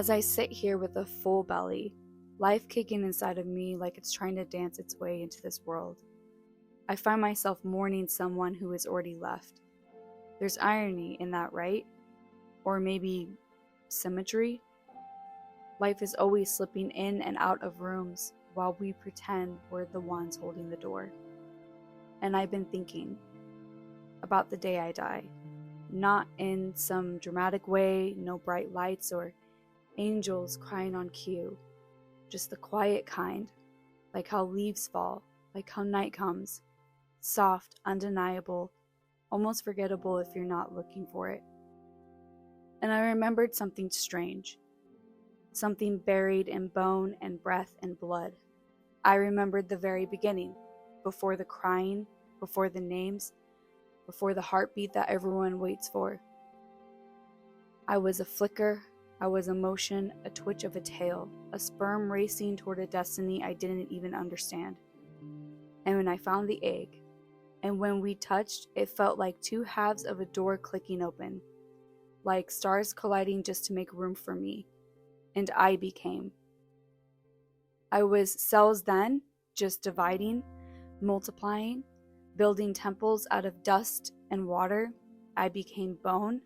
As I sit here with a full belly, life kicking inside of me like it's trying to dance its way into this world, I find myself mourning someone who has already left. There's irony in that, right? Or maybe symmetry? Life is always slipping in and out of rooms while we pretend we're the ones holding the door. And I've been thinking about the day I die. Not in some dramatic way, no bright lights or angels crying on cue. Just the quiet kind, like how leaves fall, like how night comes. Soft, undeniable, almost forgettable if you're not looking for it. And I remembered something strange. Something buried in bone and breath and blood. I remembered the very beginning, before the crying, before the names, before the heartbeat that everyone waits for. I was a flicker, I was a motion, a twitch of a tail, a sperm racing toward a destiny I didn't even understand. And when I found the egg, and when we touched, it felt like two halves of a door clicking open, like stars colliding just to make room for me. And I became. I was cells then, just dividing, multiplying, building temples out of dust and water. I became bone.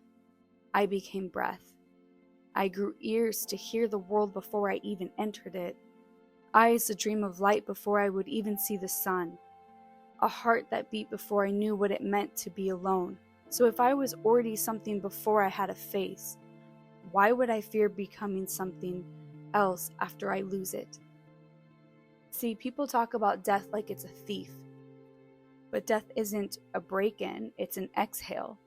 I became breath. I grew ears to hear the world before I even entered it. Eyes to dream of light before I would even see the sun. A heart that beat before I knew what it meant to be alone. So if I was already something before I had a face, why would I fear becoming something else after I lose it? See, people talk about death like it's a thief. But death isn't a break-in, it's an exhale.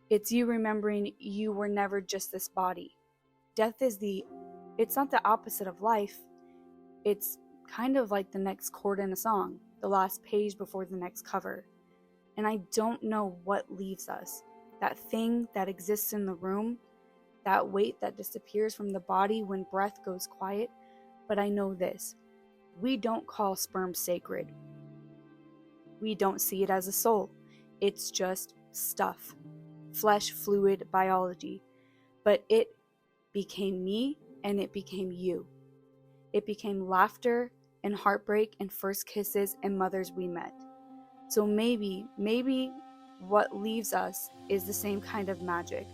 It's you remembering you were never just this body. Death is it's not the opposite of life. It's kind of like the next chord in a song, the last page before the next cover. And I don't know what leaves us. That thing that exists in the room, that weight that disappears from the body when breath goes quiet. But I know this, we don't call sperm sacred. We don't see it as a soul. It's just stuff, flesh, fluid, biology. But it became me and it became you. It became laughter and heartbreak and first kisses and mothers we met. So maybe what leaves us is the same kind of magic.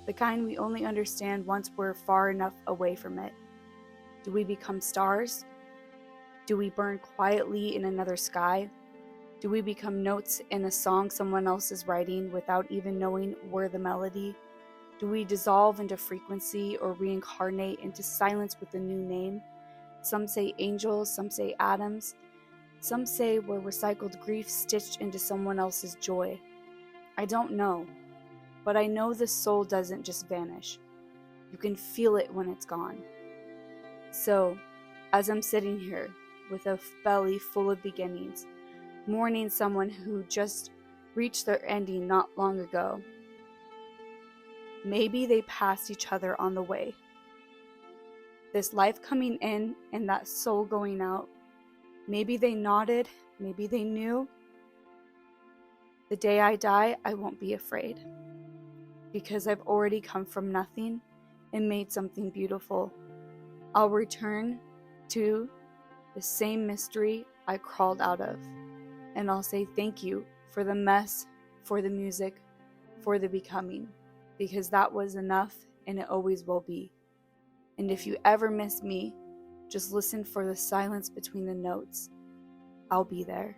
The kind we only understand once we're far enough away from it. Do we become stars? Do we burn quietly in another sky? Do we become notes in a song someone else is writing without even knowing we're the melody? Do we dissolve into frequency or reincarnate into silence with a new name? Some say angels, some say atoms. Some say we're recycled grief stitched into someone else's joy. I don't know. But I know the soul doesn't just vanish. You can feel it when it's gone. So, as I'm sitting here with a belly full of beginnings, mourning someone who just reached their ending not long ago, maybe they passed each other on the way. This life coming in and that soul going out, maybe they nodded, maybe they knew. The day I die, I won't be afraid. Because I've already come from nothing and made something beautiful. I'll return to the same mystery I crawled out of. And I'll say thank you for the mess, for the music, for the becoming. Because that was enough and it always will be. And if you ever miss me, just listen for the silence between the notes. I'll be there.